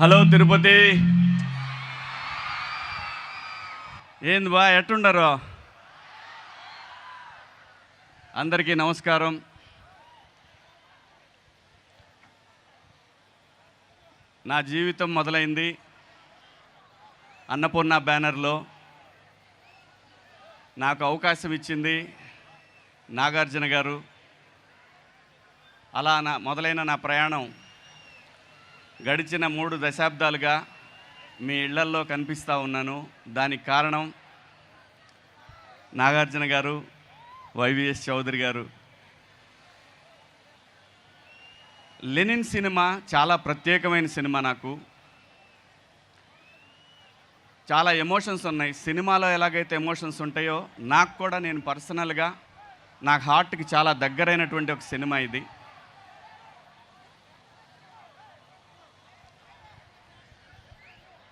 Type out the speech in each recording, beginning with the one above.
Hello Tirupati, ఏంది బా ఎట్టుండరు? అందరికీ నమస్కారం. నా జీవితం మొదలైంది అన్నపూర్ణ బ్యానర్లో. నాకు అవకాశం ఇచ్చింది నాగార్జున గారు. అలా మొదలైన నా ప్రయాణం గడిచిన 3 దశాబ్దాలుగా మీ ఇళ్లల్లో కనిపిస్తూ ఉన్నాను. దానికి కారణం నాగార్జున గారు, వైవిఎస్ చౌదరి గారు. లెనిన్ సినిమా చాలా ప్రత్యేకమైన సినిమా. నాకు చాలా ఎమోషన్స్ ఉన్నాయి. సినిమాలో ఎలాగైతే ఎమోషన్స్ ఉంటాయో నాకు కూడా, నేను పర్సనల్గా నాకు హార్ట్కి చాలా దగ్గరైనటువంటి ఒక సినిమా ఇది.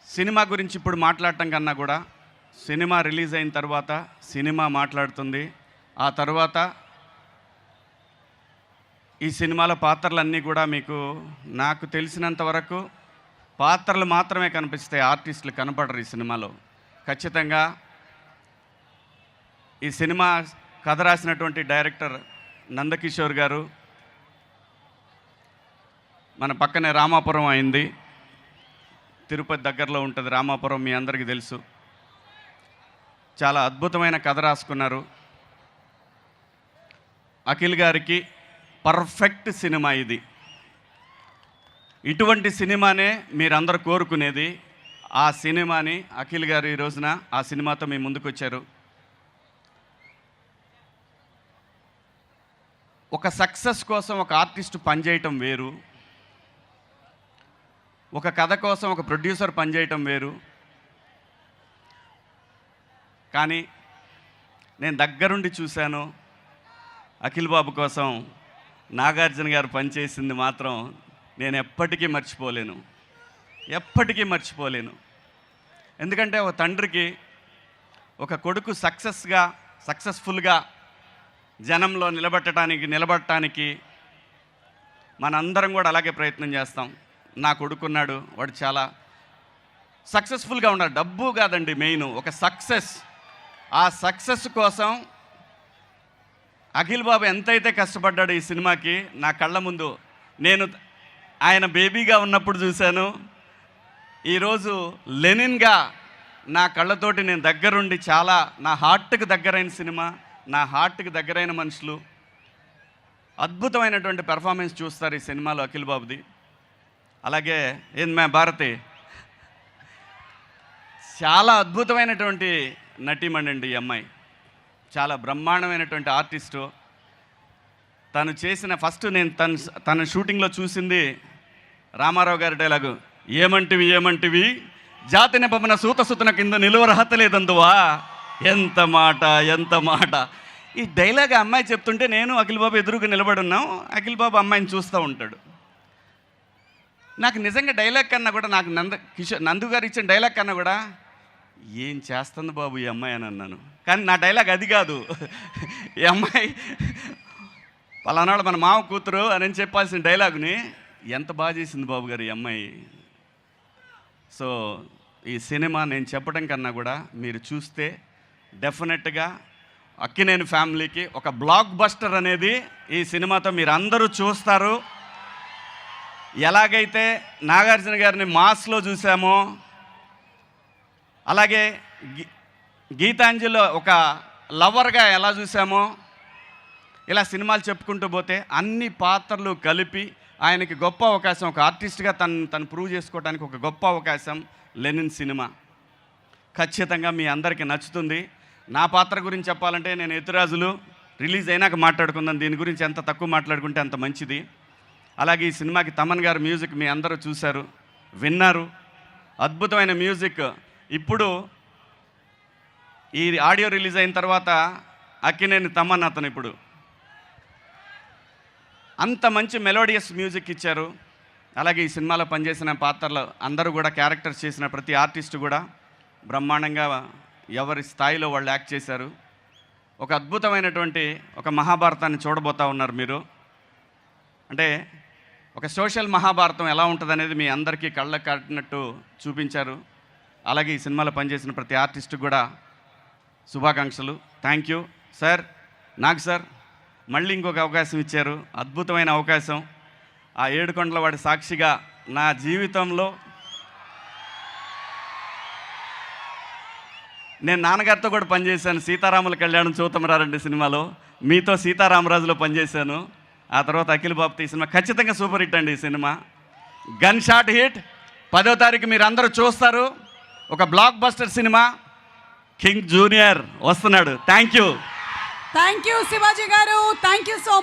సినిమా గురించి ఇప్పుడు మాట్లాడటం కన్నా కూడా సినిమా రిలీజ్ అయిన తర్వాత సినిమా మాట్లాడుతుంది. ఆ తర్వాత ఈ సినిమాలో పాత్రలన్నీ కూడా మీకు, నాకు తెలిసినంత వరకు పాత్రలు మాత్రమే కనిపిస్తాయి, ఆర్టిస్టులు కనపడరు ఈ సినిమాలో. ఖచ్చితంగా ఈ సినిమా కథ రాసినటువంటి డైరెక్టర్ నందకిషోర్ గారు. మన పక్కనే రామాపురం అయింది, తిరుపతి దగ్గరలో ఉంటుంది రామాపురం, మీ అందరికీ తెలుసు. చాలా అద్భుతమైన కథ రాసుకున్నారు. అఖిల్ గారికి పర్ఫెక్ట్ సినిమా ఇది. ఇటువంటి సినిమానే మీరందరూ కోరుకునేది. ఆ సినిమాని అఖిల్ గారు ఈ రోజున ఆ సినిమాతో మీ ముందుకు వచ్చారు. ఒక సక్సెస్ కోసం ఒక ఆర్టిస్ట్ పనిచేయటం వేరు, ఒక కథ కోసం ఒక ప్రొడ్యూసర్ పనిచేయటం వేరు. కానీ నేను దగ్గరుండి చూశాను, అఖిల్ బాబు కోసం నాగార్జున గారు పనిచేసింది మాత్రం నేను ఎప్పటికీ మర్చిపోలేను, ఎప్పటికీ మర్చిపోలేను. ఎందుకంటే ఒక తండ్రికి ఒక కొడుకు సక్సెస్ఫుల్గా జనంలో నిలబడటానికి మనందరం కూడా అలాగే ప్రయత్నం చేస్తాం. నా కొడుకున్నాడు, వాడు చాలా సక్సెస్ఫుల్గా ఉన్నాడు. డబ్బు కాదండి మెయిన్, ఒక సక్సెస్. ఆ సక్సెస్ కోసం అఖిల్ బాబు ఎంతైతే కష్టపడ్డాడు ఈ సినిమాకి, నా కళ్ళ ముందు నేను ఆయన బేబీగా ఉన్నప్పుడు చూశాను. ఈరోజు లెనిన్గా నా కళ్ళతోటి నేను దగ్గరుండి, చాలా నా హార్ట్కి దగ్గరైన సినిమా, నా హార్ట్కి దగ్గరైన మనుషులు, అద్భుతమైనటువంటి పెర్ఫార్మెన్స్ చూస్తారు ఈ సినిమాలో అఖిల్ బాబుది. అలాగే ఏంది భారతి, చాలా అద్భుతమైనటువంటి నటీమణి ఈ అమ్మాయి. చాలా బ్రహ్మాండమైనటువంటి ఆర్టిస్టు. తను చేసిన ఫస్ట్ నేను తన షూటింగ్లో చూసింది రామారావు గారి డైలాగు, ఏమంటివి జాతి నెపమన సూతసుతన కింద నిలువరహత లేదందువా. ఎంత మాట. ఈ డైలాగ్ అమ్మాయి చెప్తుంటే నేను అఖిల్ బాబు ఎదురుగా నిలబడి ఉన్నాం. అఖిల్ బాబు అమ్మాయిని చూస్తూ ఉంటాడు. నాకు నిజంగా డైలాగ్ కన్నా కూడా, నాకు నందు గారు ఇచ్చిన డైలాగ్ కన్నా కూడా, ఏం చేస్తుంది బాబు ఈ అమ్మాయి అని అన్నాను. కానీ నా డైలాగ్ అది కాదు. ఈ అమ్మాయి పలానాడు మన మామ కూతురు అని చెప్పాల్సిన డైలాగుని ఎంత బాగా చేసింది బాబు గారు ఈ అమ్మాయి. సో ఈ సినిమా నేను చెప్పడం కన్నా కూడా మీరు చూస్తే డెఫినెట్గా అక్కినేని ఫ్యామిలీకి ఒక బ్లాక్ బస్టర్ అనేది ఈ సినిమాతో మీరు అందరూ చూస్తారు. ఎలాగైతే నాగార్జున గారిని మాస్లో చూసామో, అలాగే గీతాంజలిలో ఒక లవర్గా ఎలా చూసామో, ఇలా సినిమాలు చెప్పుకుంటూ పోతే అన్ని పాత్రలు కలిపి ఆయనకి గొప్ప అవకాశం, ఒక ఆర్టిస్ట్గా తను ప్రూవ్ చేసుకోవడానికి ఒక గొప్ప అవకాశం లెనిన్ సినిమా. ఖచ్చితంగా మీ అందరికీ నచ్చుతుంది. నా పాత్ర గురించి చెప్పాలంటే, నేను ఎత్తురాజులు రిలీజ్ అయినాక మాట్లాడుకుందాం, దీని గురించి ఎంత తక్కువ మాట్లాడుకుంటే అంత మంచిది. అలాగే ఈ సినిమాకి తమన్ గారు మ్యూజిక్ మీ అందరూ చూశారు, విన్నారు. అద్భుతమైన మ్యూజిక్. ఇప్పుడు ఈ ఆడియో రిలీజ్ అయిన తర్వాత అక్కినేని తమన్ అతను ఇప్పుడు అంత మంచి మెలోడియస్ మ్యూజిక్ ఇచ్చారు. అలాగే ఈ సినిమాలో పనిచేసిన పాత్రలు అందరూ కూడా, క్యారెక్టర్స్ చేసిన ప్రతి ఆర్టిస్టు కూడా బ్రహ్మాండంగా ఎవరి స్థాయిలో వాళ్ళు యాక్ట్ చేశారు. ఒక అద్భుతమైనటువంటి ఒక మహాభారతాన్ని చూడబోతూ ఉన్నారు మీరు. అంటే ఒక సోషల్ మహాభారతం ఎలా ఉంటుందనేది మీ అందరికీ కళ్ళకు కట్టినట్టు చూపించారు. అలాగే ఈ సినిమాలో పనిచేసిన ప్రతి ఆర్టిస్ట్కి కూడా శుభాకాంక్షలు. Thank you sir. నాకు సార్ మళ్ళీ ఇంకొక అవకాశం ఇచ్చారు, అద్భుతమైన అవకాశం. ఆ ఏడుకొండల వాడి సాక్షిగా నా జీవితంలో నేను నాన్నగారితో కూడా పనిచేశాను. సీతారాముల కళ్యాణం చూతమరారండి సినిమాలో మీతో సీతారామరాజులో పనిచేశాను. ఆ తర్వాత అఖిల్ బాబుతో ఈ సినిమా ఖచ్చితంగా సూపర్ హిట్ అండి. ఈ సినిమా గన్ షాట్ హిట్. 10వ తారీఖు మీరు అందరూ చూస్తారు. ఒక block buster cinema. King junior వస్తున్నాడు. థ్యాంక్ యూ శివాజీ గారు. Thank you so much.